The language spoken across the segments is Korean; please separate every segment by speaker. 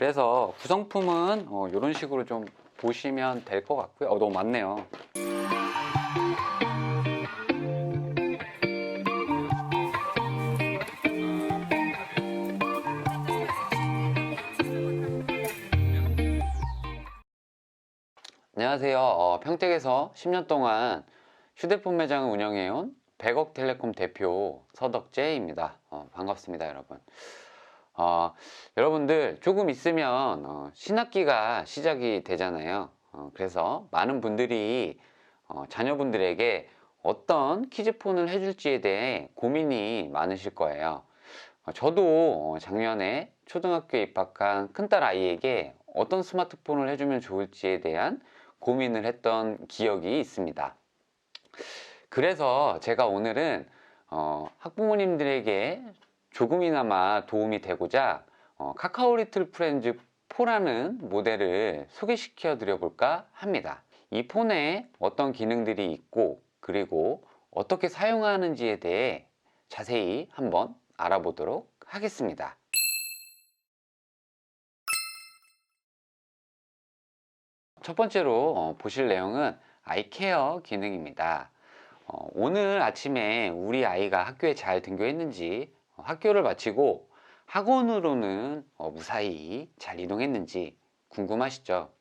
Speaker 1: 그래서 구성품은 이런 식으로 좀 보시면 될 것 같고요. 너무 많네요. 안녕하세요. 평택에서 10년 동안 휴대폰 매장을 운영해온 백억텔레콤 대표 서덕재입니다. 반갑습니다, 여러분. 여러분들 조금 있으면 신학기가 시작이 되잖아요. 그래서 많은 분들이 자녀분들에게 어떤 키즈폰을 해줄지에 대해 고민이 많으실 거예요. 저도 작년에 초등학교에 입학한 큰딸 아이에게 어떤 스마트폰을 해주면 좋을지에 대한 고민을 했던 기억이 있습니다. 그래서 제가 오늘은 학부모님들에게 조금이나마 도움이 되고자 카카오 리틀 프렌즈 4라는 모델을 소개시켜 드려 볼까 합니다. 이 폰에 어떤 기능들이 있고 그리고 어떻게 사용하는지에 대해 자세히 한번 알아보도록 하겠습니다. 첫 번째로 보실 내용은 아이케어 기능입니다. 오늘 아침에 우리 아이가 학교에 잘 등교했는지, 학교를 마치고 학원으로는 무사히 잘 이동했는지 궁금하시죠?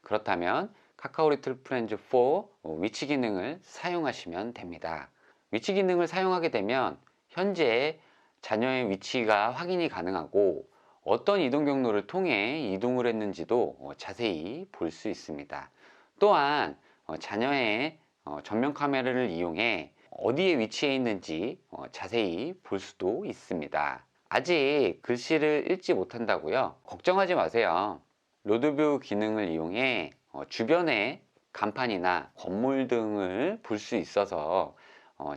Speaker 1: 그렇다면 카카오 리틀 프렌즈 4 위치 기능을 사용하시면 됩니다. 위치 기능을 사용하게 되면 현재 자녀의 위치가 확인이 가능하고 어떤 이동 경로를 통해 이동을 했는지도 자세히 볼 수 있습니다. 또한 자녀의 전면 카메라를 이용해 어디에 위치해 있는지 자세히 볼 수도 있습니다. 아직 글씨를 읽지 못한다고요? 걱정하지 마세요. 로드뷰 기능을 이용해 주변의 간판이나 건물 등을 볼 수 있어서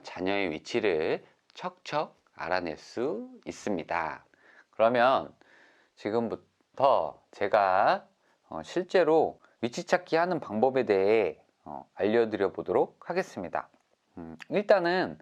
Speaker 1: 자녀의 위치를 척척 알아낼 수 있습니다. 그러면 지금부터 제가 실제로 위치 찾기 하는 방법에 대해 알려드려 보도록 하겠습니다. 일단은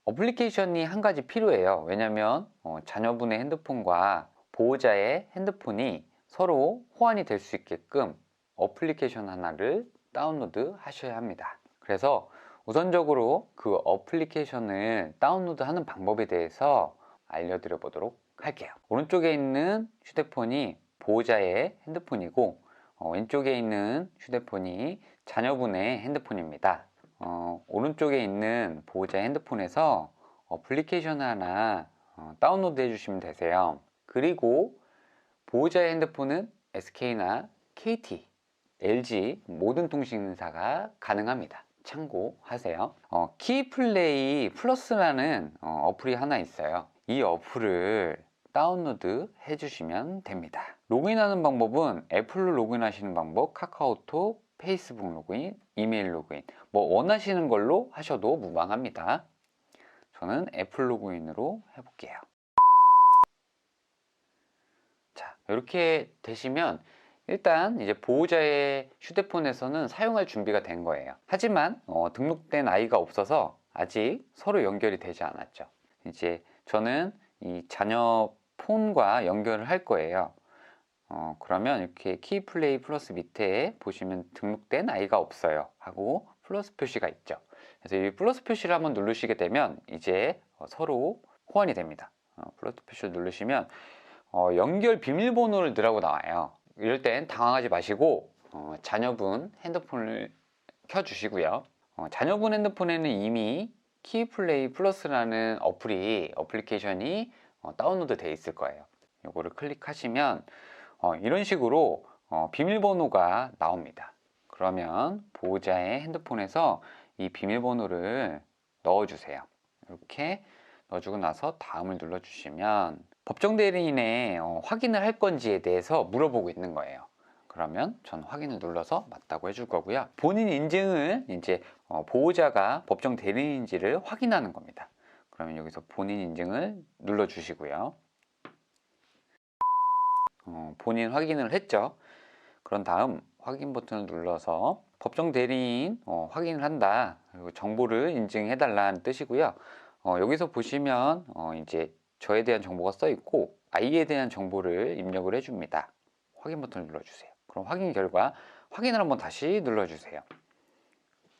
Speaker 1: 어플리케이션이 한 가지 필요해요. 왜냐면 자녀분의 핸드폰과 보호자의 핸드폰이 서로 호환이 될 수 있게끔 어플리케이션 하나를 다운로드 하셔야 합니다. 그래서 우선적으로 그 어플리케이션을 다운로드 하는 방법에 대해서 알려드려 보도록 할게요. 오른쪽에 있는 휴대폰이 보호자의 핸드폰이고 왼쪽에 있는 휴대폰이 자녀분의 핸드폰입니다. 오른쪽에 있는 보호자의 핸드폰에서 어플리케이션 하나 다운로드 해주시면 되세요. 그리고 보호자의 핸드폰은 SK나 KT, LG 모든 통신사가 가능합니다. 참고하세요. 키플레이 플러스라는 어플이 하나 있어요. 이 어플을 다운로드 해주시면 됩니다. 로그인하는 방법은 애플로 로그인하시는 방법, 카카오톡, 페이스북 로그인, 이메일 로그인 뭐 원하시는 걸로 하셔도 무방합니다. 저는 애플 로그인으로 해볼게요. 자, 이렇게 되시면 일단 이제 보호자의 휴대폰에서는 사용할 준비가 된 거예요. 하지만 등록된 아이가 없어서 아직 서로 연결이 되지 않았죠. 이제 저는 이 자녀 폰과 연결을 할 거예요. 그러면 이렇게 키플레이 플러스 밑에 보시면 등록된 아이가 없어요 하고 플러스 표시가 있죠. 그래서 이 플러스 표시를 한번 누르시게 되면 이제 서로 호환이 됩니다. 플러스 표시를 누르시면 연결 비밀번호를 넣으라고 나와요. 이럴 땐 당황하지 마시고 자녀분 핸드폰을 켜주시고요. 자녀분 핸드폰에는 이미 키플레이 플러스라는 어플리케이션이 다운로드 되어 있을 거예요. 이거를 클릭하시면 이런 식으로 비밀번호가 나옵니다. 그러면 보호자의 핸드폰에서 이 비밀번호를 넣어주세요. 이렇게 넣어주고 나서 다음을 눌러주시면 법정 대리인의 확인을 할 건지에 대해서 물어보고 있는 거예요. 그러면 전 확인을 눌러서 맞다고 해줄 거고요. 본인 인증을 이제 보호자가 법정 대리인인지를 확인하는 겁니다. 그러면 여기서 본인 인증을 눌러주시고요. 본인 확인을 했죠. 그런 다음 확인 버튼을 눌러서 법정 대리인 확인을 한다. 그리고 정보를 인증해 달라는 뜻이고요. 여기서 보시면 이제 저에 대한 정보가 써 있고 아이에 대한 정보를 입력을 해줍니다. 확인 버튼을 눌러주세요. 그럼 확인 결과 확인을 한번 다시 눌러주세요.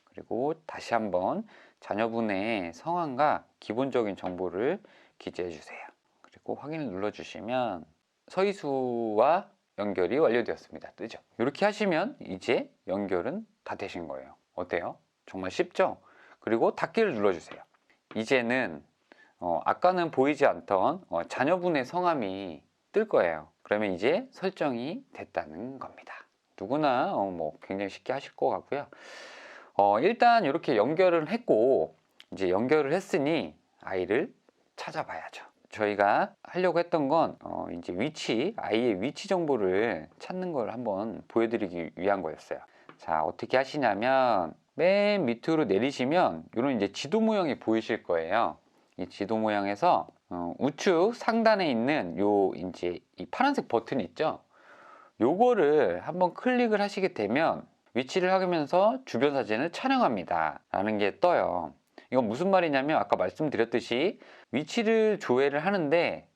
Speaker 1: 그리고 다시 한번 자녀분의 성함과 기본적인 정보를 기재해 주세요. 그리고 확인을 눌러주시면 서희수와 연결이 완료되었습니다. 뜨죠? 이렇게 하시면 이제 연결은 다 되신 거예요. 어때요? 정말 쉽죠? 그리고 닫기를 눌러주세요. 이제는 아까는 보이지 않던 자녀분의 성함이 뜰 거예요. 그러면 이제 설정이 됐다는 겁니다. 누구나 뭐 굉장히 쉽게 하실 것 같고요. 일단 이렇게 연결을 했고 이제 연결을 했으니 아이를 찾아봐야죠. 저희가 하려고 했던 건 이제 아이의 위치 정보를 찾는 걸 한번 보여드리기 위한 거였어요. 자, 어떻게 하시냐면 맨 밑으로 내리시면 이런 이제 지도 모양이 보이실 거예요. 이 지도 모양에서 우측 상단에 있는 요 이제 이 파란색 버튼 있죠? 요거를 한번 클릭을 하시게 되면 위치를 하면서 주변 사진을 촬영합니다 라는 게 떠요. 이건 무슨 말이냐면 아까 말씀드렸듯이 위치를 조회를 하는데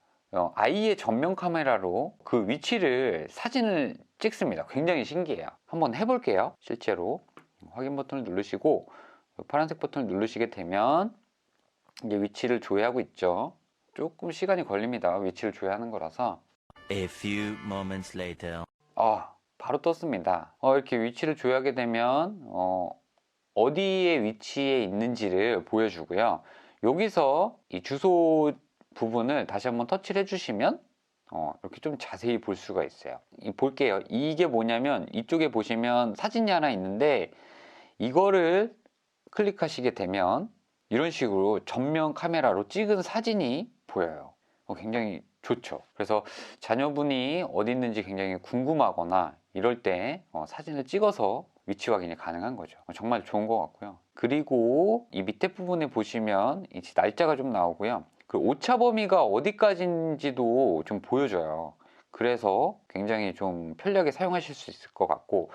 Speaker 1: 아이의 전면 카메라로 그 위치를 사진을 찍습니다. 굉장히 신기해요. 한번 해볼게요. 실제로 확인 버튼을 누르시고 파란색 버튼을 누르시게 되면 이제 위치를 조회하고 있죠. 조금 시간이 걸립니다. 위치를 조회하는 거라서.
Speaker 2: A few moments later.
Speaker 1: 바로 떴습니다. 이렇게 위치를 조회하게 되면 어디에 위치에 있는지를 보여주고요. 여기서 이 주소 부분을 다시 한번 터치를 해주시면 이렇게 좀 자세히 볼 수가 있어요. 볼게요. 이게 뭐냐면 이쪽에 보시면 사진이 하나 있는데 이거를 클릭하시게 되면 이런 식으로 전면 카메라로 찍은 사진이 보여요. 굉장히 좋죠. 그래서 자녀분이 어디 있는지 굉장히 궁금하거나 이럴 때 사진을 찍어서 위치 확인이 가능한 거죠. 정말 좋은 것 같고요. 그리고 이 밑에 부분에 보시면 이제 날짜가 좀 나오고요. 그 오차 범위가 어디까지인지도 좀 보여줘요. 그래서 굉장히 좀 편리하게 사용하실 수 있을 것 같고,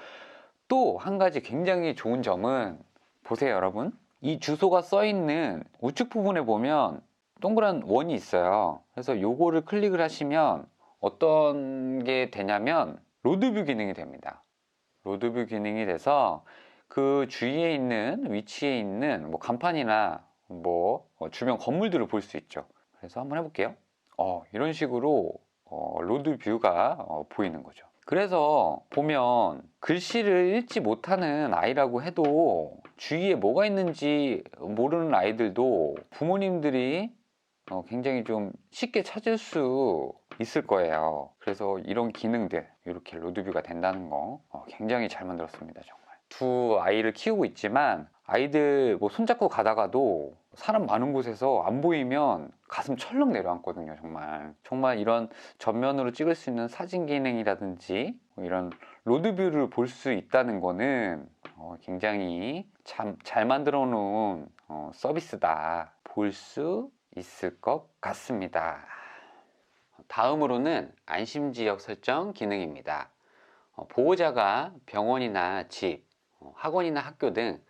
Speaker 1: 또 한 가지 굉장히 좋은 점은 보세요, 여러분. 이 주소가 써 있는 우측 부분에 보면 동그란 원이 있어요. 그래서 요거를 클릭을 하시면 어떤 게 되냐면 로드뷰 기능이 됩니다. 로드뷰 기능이 돼서 그 주위에 있는 위치에 있는 뭐 간판이나 뭐 주변 건물들을 볼 수 있죠. 그래서 한번 해볼게요. 이런 식으로 로드뷰가 보이는 거죠. 그래서 보면 글씨를 읽지 못하는 아이라고 해도 주위에 뭐가 있는지 모르는 아이들도 부모님들이 굉장히 좀 쉽게 찾을 수 있을 거예요. 그래서 이런 기능들 이렇게 로드뷰가 된다는 거 굉장히 잘 만들었습니다. 정말 두 아이를 키우고 있지만 아이들 뭐 손잡고 가다가도 사람 많은 곳에서 안 보이면 가슴 철렁 내려앉거든요. 정말 이런 전면으로 찍을 수 있는 사진 기능이라든지 이런 로드뷰를 볼 수 있다는 거는 굉장히 참 잘 만들어 놓은 서비스다 볼 수 있을 것 같습니다. 다음으로는 안심지역 설정 기능입니다. 보호자가 병원이나 집, 학원이나 학교 등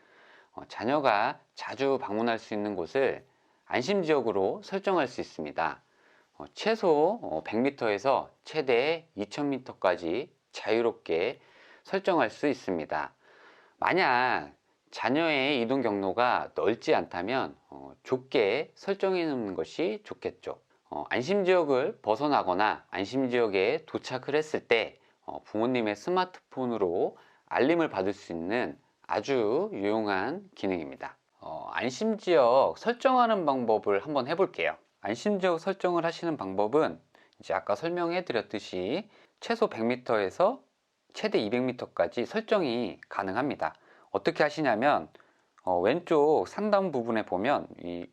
Speaker 1: 자녀가 자주 방문할 수 있는 곳을 안심지역으로 설정할 수 있습니다. 최소 100m에서 최대 2000m까지 자유롭게 설정할 수 있습니다. 만약 자녀의 이동 경로가 넓지 않다면 좁게 설정해 놓는 것이 좋겠죠. 안심지역을 벗어나거나 안심지역에 도착을 했을 때 부모님의 스마트폰으로 알림을 받을 수 있는 아주 유용한 기능입니다. 안심지역 설정하는 방법을 한번 해볼게요. 안심지역 설정을 하시는 방법은 이제 아까 설명해 드렸듯이 최소 100m에서 최대 200m까지 설정이 가능합니다. 어떻게 하시냐면 왼쪽 상단 부분에 보면 이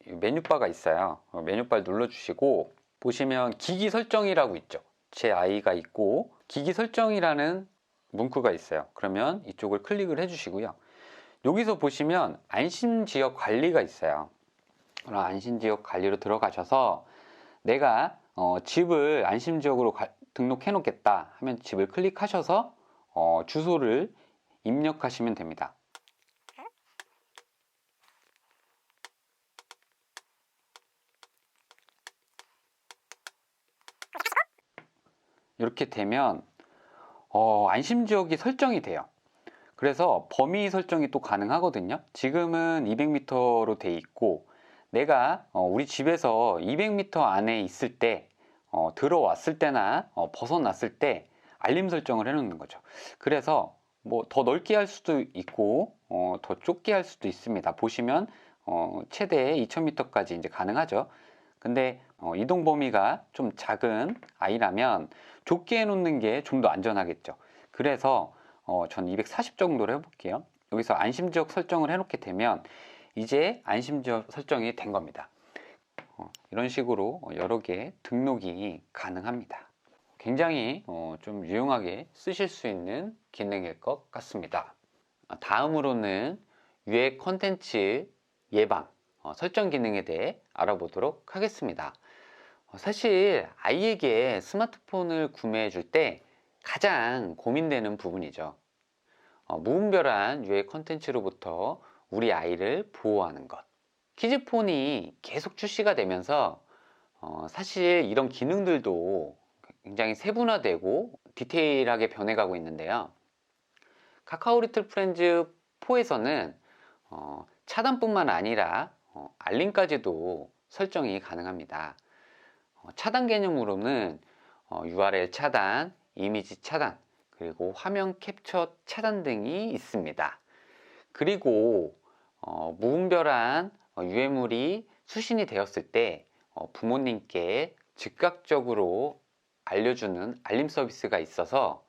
Speaker 1: 메뉴바가 있어요. 메뉴바를 눌러주시고 보시면 기기 설정이라고 있죠. 제 아이가 있고 기기 설정이라는 문구가 있어요. 그러면 이쪽을 클릭을 해주시고요. 여기서 보시면 안심지역 관리가 있어요. 그럼 안심지역 관리로 들어가셔서 내가 집을 안심지역으로 등록해 놓겠다 하면 집을 클릭하셔서 주소를 입력하시면 됩니다. 이렇게 되면 안심지역이 설정이 돼요. 그래서 범위 설정이 또 가능하거든요. 지금은 200m로 돼 있고 내가 우리 집에서 200m 안에 있을 때 들어왔을 때나 벗어났을 때 알림 설정을 해 놓는 거죠. 그래서 뭐 더 넓게 할 수도 있고 더 좁게 할 수도 있습니다. 보시면 최대 2000m까지 이제 가능하죠. 근데 이동 범위가 좀 작은 아이라면 좁게 해 놓는 게 좀 더 안전하겠죠. 그래서 전 240 정도로 해볼게요. 여기서 안심지역 설정을 해놓게 되면 이제 안심지역 설정이 된 겁니다. 이런 식으로 여러 개 등록이 가능합니다. 굉장히 좀 유용하게 쓰실 수 있는 기능일 것 같습니다. 다음으로는 유해 콘텐츠 예방 설정 기능에 대해 알아보도록 하겠습니다. 사실 아이에게 스마트폰을 구매해 줄 때 가장 고민되는 부분이죠. 무분별한 유해 콘텐츠로부터 우리 아이를 보호하는 것. 키즈폰이 계속 출시가 되면서 사실 이런 기능들도 굉장히 세분화되고 디테일하게 변해가고 있는데요. 카카오 리틀 프렌즈 4에서는 차단뿐만 아니라 알림까지도 설정이 가능합니다. 차단 개념으로는 URL 차단, 이미지 차단, 그리고 화면 캡처 차단 등이 있습니다. 그리고 무분별한 유해물이 수신이 되었을 때 부모님께 즉각적으로 알려주는 알림 서비스가 있어서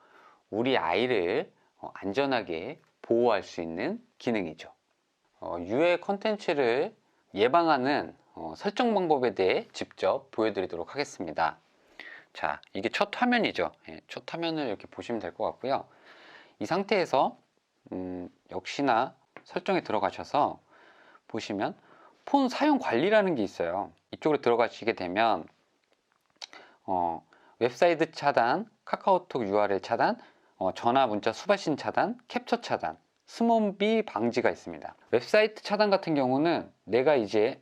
Speaker 1: 우리 아이를 안전하게 보호할 수 있는 기능이죠. 유해 컨텐츠를 예방하는 설정 방법에 대해 직접 보여드리도록 하겠습니다. 자, 이게 첫 화면이죠. 첫 화면을 이렇게 보시면 될 것 같고요. 이 상태에서 역시나 설정에 들어가셔서 보시면 폰 사용 관리라는 게 있어요. 이쪽으로 들어가시게 되면 웹사이트 차단, 카카오톡 URL 차단, 전화 문자 수발신 차단, 캡처 차단, 스몬비 방지가 있습니다. 웹사이트 차단 같은 경우는 내가 이제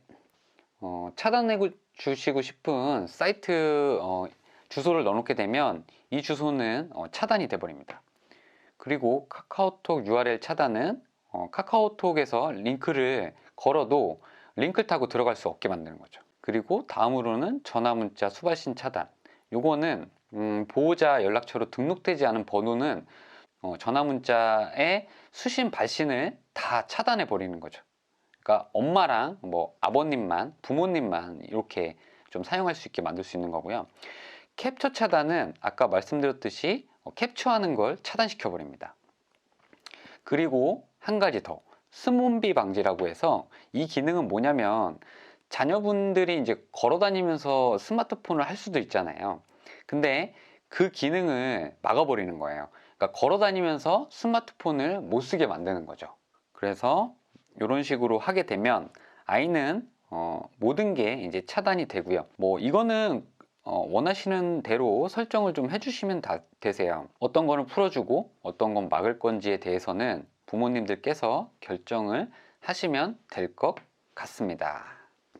Speaker 1: 차단해 주시고 싶은 사이트 주소를 넣어놓게 되면 이 주소는 차단이 돼 버립니다. 그리고 카카오톡 URL 차단은 카카오톡에서 링크를 걸어도 링크를 타고 들어갈 수 없게 만드는 거죠. 그리고 다음으로는 전화 문자 수발신 차단. 요거는 보호자 연락처로 등록되지 않은 번호는 전화 문자의 수신 발신을 다 차단해 버리는 거죠. 그러니까 엄마랑 뭐 아버님만, 부모님만 이렇게 좀 사용할 수 있게 만들 수 있는 거고요. 캡처 차단은 아까 말씀드렸듯이 캡처하는 걸 차단시켜 버립니다. 그리고 한 가지 더, 스몬비 방지라고 해서 이 기능은 뭐냐면 자녀분들이 이제 걸어 다니면서 스마트폰을 할 수도 있잖아요. 근데 그 기능을 막아버리는 거예요. 그러니까 걸어 다니면서 스마트폰을 못 쓰게 만드는 거죠. 그래서 이런 식으로 하게 되면 아이는 모든 게 이제 차단이 되고요. 뭐 이거는 원하시는 대로 설정을 좀 해주시면 되세요. 어떤 거는 풀어주고 어떤 건 막을 건지에 대해서는 부모님들께서 결정을 하시면 될 것 같습니다.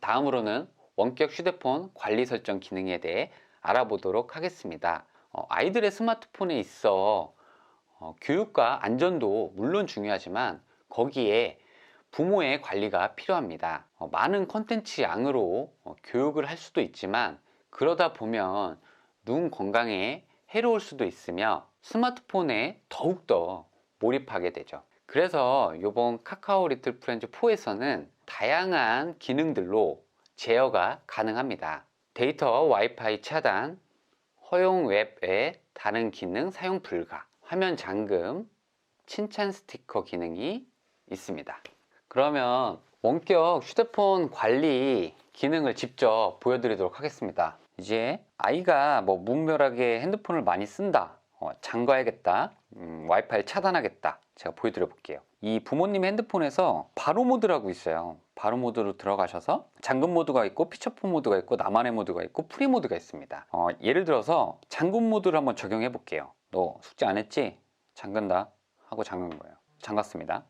Speaker 1: 다음으로는 원격 휴대폰 관리 설정 기능에 대해 알아보도록 하겠습니다. 아이들의 스마트폰에 있어 교육과 안전도 물론 중요하지만 거기에 부모의 관리가 필요합니다. 많은 콘텐츠 양으로 교육을 할 수도 있지만 그러다 보면 눈 건강에 해로울 수도 있으며 스마트폰에 더욱더 몰입하게 되죠. 그래서 이번 카카오 리틀 프렌즈 4에서는 다양한 기능들로 제어가 가능합니다. 데이터 와이파이 차단, 허용 웹의 다른 기능 사용 불가, 화면 잠금, 칭찬 스티커 기능이 있습니다. 그러면 원격 휴대폰 관리 기능을 직접 보여드리도록 하겠습니다. 이제 아이가 뭐 무분별하게 핸드폰을 많이 쓴다, 잠가야겠다, 와이파이 차단하겠다, 제가 보여드려 볼게요. 이 부모님 핸드폰에서 바로 모드라고 있어요. 바로 모드로 들어가셔서 잠금 모드가 있고 피처폰 모드가 있고 나만의 모드가 있고 프리 모드가 있습니다. 예를 들어서 잠금 모드를 한번 적용해 볼게요. 너 숙제 안 했지? 잠근다 하고 잠근 거예요. 잠갔습니다.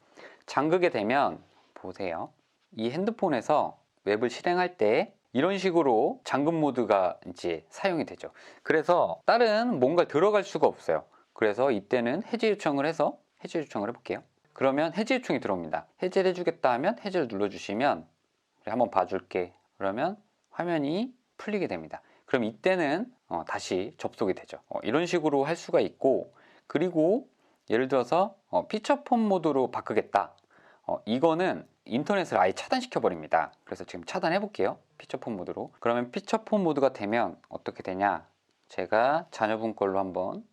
Speaker 1: 잠그게 되면 보세요. 이 핸드폰에서 웹을 실행할 때 이런 식으로 잠금 모드가 이제 사용이 되죠. 그래서 다른 뭔가 들어갈 수가 없어요. 그래서 이때는 해제 요청을 해서 해제 요청을 해볼게요. 그러면 해제 요청이 들어옵니다. 해제를 해주겠다 하면 해제를 눌러주시면 한번 봐줄게. 그러면 화면이 풀리게 됩니다. 그럼 이때는 다시 접속이 되죠. 이런 식으로 할 수가 있고, 그리고 예를 들어서 피처폰 모드로 바꾸겠다. 이거는 인터넷을 아예 차단시켜 버립니다. 그래서 지금 차단해 볼게요. 피처폰 모드로. 그러면 피처폰 모드가 되면 어떻게 되냐? 제가 자녀분 걸로 한번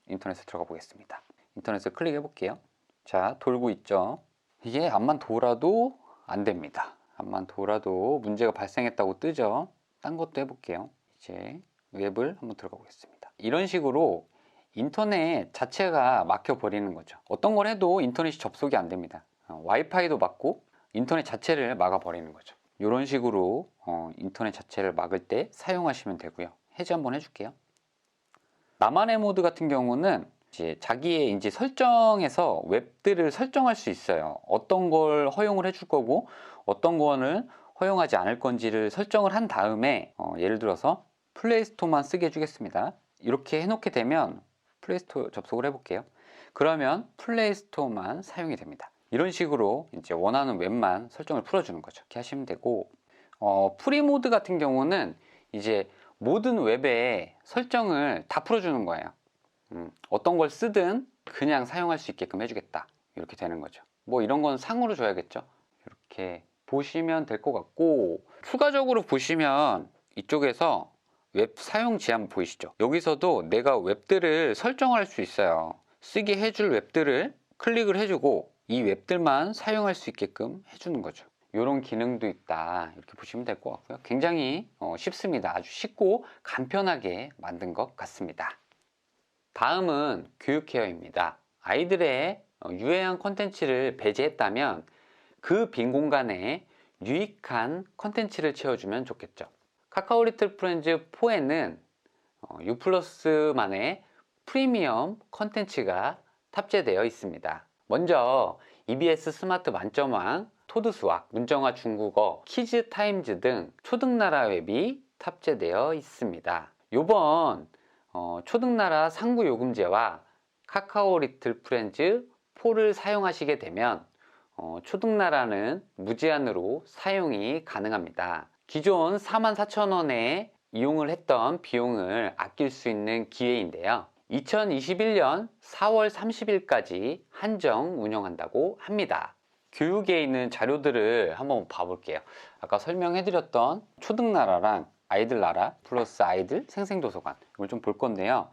Speaker 1: 인터넷에 들어가 보겠습니다. 인터넷을 클릭해 볼게요. 자, 돌고 있죠. 이게 앞만 돌아도 안 됩니다. 앞만 돌아도 문제가 발생했다고 뜨죠. 딴 것도 해볼게요. 이제 웹을 한번 들어가 보겠습니다. 이런 식으로 인터넷 자체가 막혀 버리는 거죠. 어떤 걸 해도 인터넷이 접속이 안 됩니다. 와이파이도 막고 인터넷 자체를 막아 버리는 거죠. 이런 식으로 인터넷 자체를 막을 때 사용하시면 되고요. 해제 한번 해줄게요. 나만의 모드 같은 경우는 이제 자기의 이제 설정에서 웹들을 설정할 수 있어요. 어떤 걸 허용을 해줄 거고 어떤 거는 허용하지 않을 건지를 설정을 한 다음에 예를 들어서 플레이스토어만 쓰게 해주겠습니다. 이렇게 해놓게 되면 플레이스토어 접속을 해볼게요. 그러면 플레이스토어만 사용이 됩니다. 이런 식으로 이제 원하는 웹만 설정을 풀어주는 거죠. 이렇게 하시면 되고, 프리 모드 같은 경우는 이제 모든 웹의 설정을 다 풀어주는 거예요. 어떤 걸 쓰든 그냥 사용할 수 있게끔 해주겠다. 이렇게 되는 거죠. 뭐 이런 건 상으로 줘야겠죠. 이렇게 보시면 될 것 같고, 추가적으로 보시면 이쪽에서 웹 사용 제한 보이시죠? 여기서도 내가 웹들을 설정할 수 있어요. 쓰게 해줄 웹들을 클릭을 해주고 이 웹들만 사용할 수 있게끔 해주는 거죠. 이런 기능도 있다. 이렇게 보시면 될 것 같고요. 굉장히 쉽습니다. 아주 쉽고 간편하게 만든 것 같습니다. 다음은 교육 케어입니다. 아이들의 유해한 콘텐츠를 배제했다면 그 빈 공간에 유익한 콘텐츠를 채워주면 좋겠죠. 카카오 리틀 프렌즈 4에는 U+만의 프리미엄 콘텐츠가 탑재되어 있습니다. 먼저 EBS 스마트 만점왕, 토드 수학, 문정아 중국어, 키즈 타임즈 등 초등나라 웹이 탑재되어 있습니다. 요번 초등나라 상부 요금제와 카카오 리틀 프렌즈 4를 사용하시게 되면 초등나라는 무제한으로 사용이 가능합니다. 기존 44,000원에 이용을 했던 비용을 아낄 수 있는 기회인데요. 2021년 4월 30일까지 한정 운영한다고 합니다. 교육에 있는 자료들을 한번 봐볼게요. 아까 설명해드렸던 초등나라랑 아이들나라 플러스 아이들 생생도서관 이걸 좀 볼 건데요.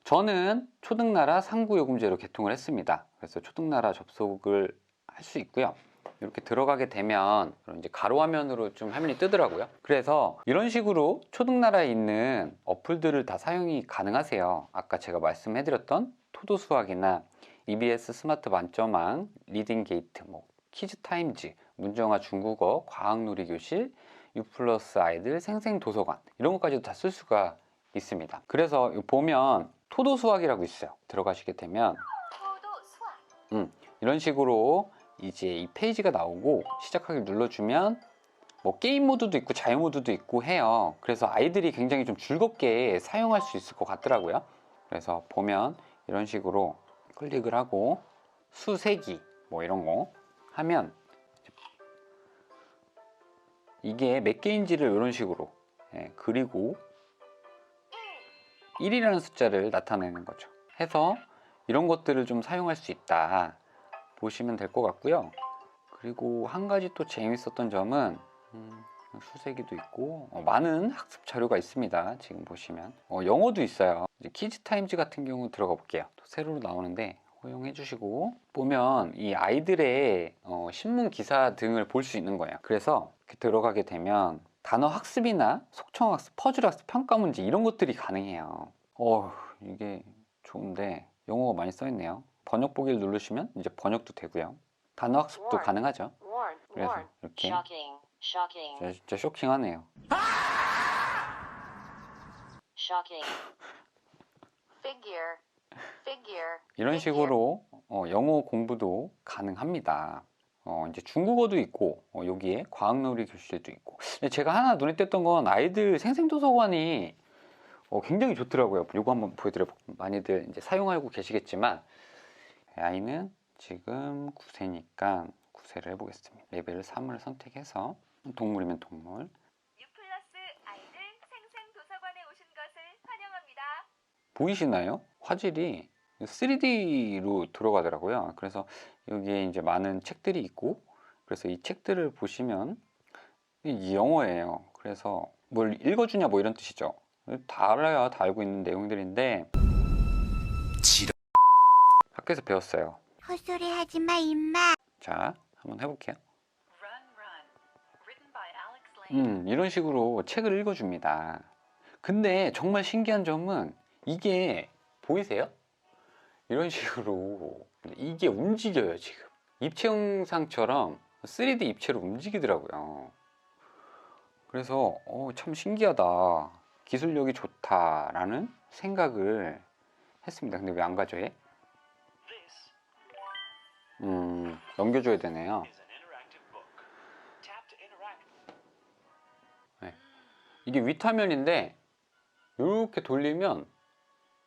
Speaker 1: 저는 초등나라 상부요금제로 개통을 했습니다. 그래서 초등나라 접속을 할 수 있고요. 이렇게 들어가게 되면 이제 가로 화면으로 좀 화면이 뜨더라고요. 그래서 이런 식으로 초등나라에 있는 어플들을 다 사용이 가능하세요. 아까 제가 말씀해드렸던 토도 수학이나 EBS 스마트 만점왕, 리딩 게이트, 키즈 타임즈, 문정아 중국어, 과학놀이 교실, U+ 아이들 생생 도서관 이런 것까지도 다 쓸 수가 있습니다. 그래서 보면 토도 수학이라고 있어요. 들어가시게 되면 이런 식으로 이제 이 페이지가 나오고 시작하기 눌러주면 게임 모드도 있고 자유 모드도 있고 해요. 그래서 아이들이 굉장히 좀 즐겁게 사용할 수 있을 것 같더라고요. 그래서 보면 이런 식으로 클릭을 하고 수세기 이런 거 하면 이게 몇 개인지를 이런 식으로 그리고 1이라는 숫자를 나타내는 거죠. 해서 이런 것들을 좀 사용할 수 있다 보시면 될 것 같고요. 그리고 한 가지 또 재밌었던 점은 수세기도 있고 많은 학습 자료가 있습니다. 지금 보시면 영어도 있어요. 이제 키즈 타임즈 같은 경우 들어가 볼게요. 또 세로로 나오는데 허용해 주시고 보면 이 아이들의 신문 기사 등을 볼 수 있는 거예요. 그래서 이렇게 들어가게 되면 단어 학습이나 속청 학습, 퍼즐 학습, 평가 문제 이런 것들이 가능해요. 이게 좋은데 영어가 많이 써 있네요. 번역 보기를 누르시면 이제 번역도 되고요. 단어 학습도 가능하죠. 그래서 이렇게 진짜 쇼킹하네요. 이런 식으로 영어 공부도 가능합니다. 이제 중국어도 있고 여기에 과학놀이 교실도 있고. 근데 제가 하나 눈에 띄었던 건 아이들 생생도서관이 굉장히 좋더라고요. 이거 한번 보여드려볼게요. 많이들 이제 사용하고 계시겠지만 아이는 지금 9세니까 9세를 해보겠습니다. 레벨 3을 선택해서 동물이면 동물.
Speaker 3: 유플러스 아이들 생생도서관에 오신 것을 환영합니다.
Speaker 1: 보이시나요? 화질이 3D로 들어가더라고요. 그래서 여기에 이제 많은 책들이 있고, 그래서 이 책들을 보시면 이 영어예요. 그래서 뭘 읽어주냐 뭐 이런 뜻이죠. 다 알아야 다 알고 있는 내용들인데 학교에서 배웠어요.
Speaker 4: 헛소리 하지 마, 임마.
Speaker 1: 자, 한번 해볼게요.
Speaker 3: Run, Run, written by Alex Lane.
Speaker 1: 이런 식으로 책을 읽어줍니다. 근데 정말 신기한 점은 이게 보이세요? 이런 식으로 이게 움직여요. 지금 입체 영상처럼 3D 입체로 움직이더라고요. 그래서 참 신기하다, 기술력이 좋다라는 생각을 했습니다. 근데 왜 안 가져 얘? 넘겨줘야 되네요. 네. 이게 윗화면인데 이렇게 돌리면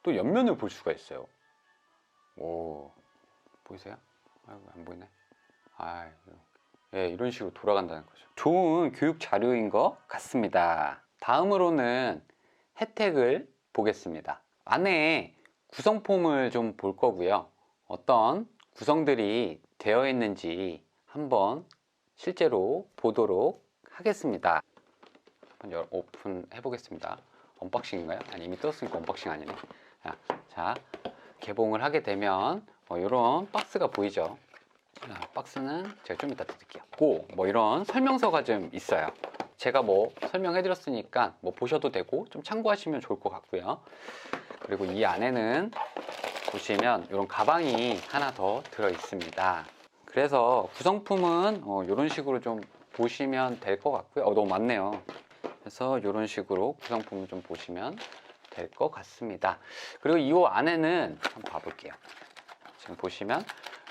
Speaker 1: 또 옆면을 볼 수가 있어요. 오, 보이세요? 아이고, 안 보이네. 예, 이런 식으로 돌아간다는 거죠. 좋은 교육 자료인 것 같습니다. 다음으로는 혜택을 보겠습니다. 안에 구성폼을 좀 볼 거고요. 어떤 구성들이 되어 있는지 한번 실제로 보도록 하겠습니다. 한번 오픈해 보겠습니다. 언박싱인가요? 아니, 이미 떴으니까 언박싱 아니네. 자, 개봉을 하게 되면 이런 박스가 보이죠. 박스는 제가 좀 이따 드릴게요. 뭐 이런 설명서가 좀 있어요. 제가 뭐 설명해 드렸으니까 뭐 보셔도 되고 좀 참고하시면 좋을 것 같고요. 그리고 이 안에는 보시면 이런 가방이 하나 더 들어 있습니다. 그래서 구성품은 이런 식으로 좀 보시면 될 것 같고요. 너무 많네요. 그래서 이런 식으로 구성품을 좀 보시면 될 것 같습니다. 그리고 이 안에는 한번 봐볼게요. 지금 보시면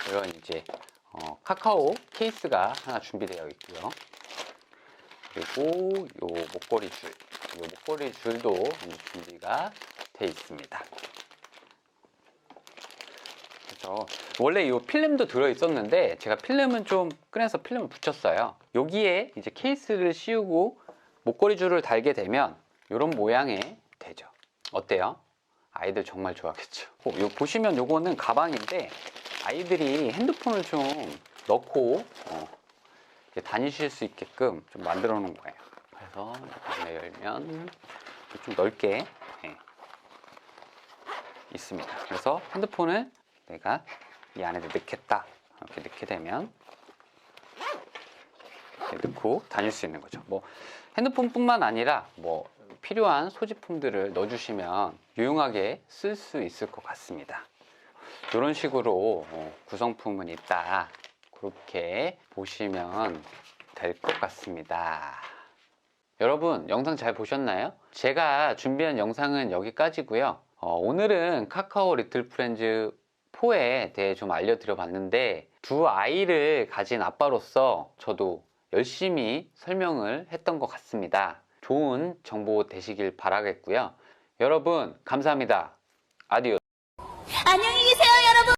Speaker 1: 이런 이제 카카오 케이스가 하나 준비되어 있고요. 그리고 요 목걸이 줄, 요 목걸이 줄도 준비가 돼 있습니다. 그래서 원래 이 필름도 들어 있었는데 제가 필름은 좀 꺼내서 필름을 붙였어요. 여기에 이제 케이스를 씌우고 목걸이 줄을 달게 되면 이런 모양이 되죠. 어때요? 아이들 정말 좋아하겠죠. 요 보시면 요거는 가방인데 아이들이 핸드폰을 좀 넣고 다니실 수 있게끔 좀 만들어 놓은 거예요. 그래서 안에 열면 좀 넓게 있습니다. 그래서 핸드폰을 내가 이 안에 넣겠다, 이렇게 넣게 되면 이렇게 넣고 다닐 수 있는 거죠. 뭐 핸드폰뿐만 아니라 뭐 필요한 소지품들을 넣어주시면 유용하게 쓸 수 있을 것 같습니다. 이런 식으로 구성품은 있다, 그렇게 보시면 될 것 같습니다. 여러분, 영상 잘 보셨나요? 제가 준비한 영상은 여기까지고요. 오늘은 카카오 리틀 프렌즈 4에 대해 좀 알려드려 봤는데, 두 아이를 가진 아빠로서 저도 열심히 설명을 했던 것 같습니다. 좋은 정보 되시길 바라겠고요. 여러분, 감사합니다. 아디오.
Speaker 4: 안녕히 계세요,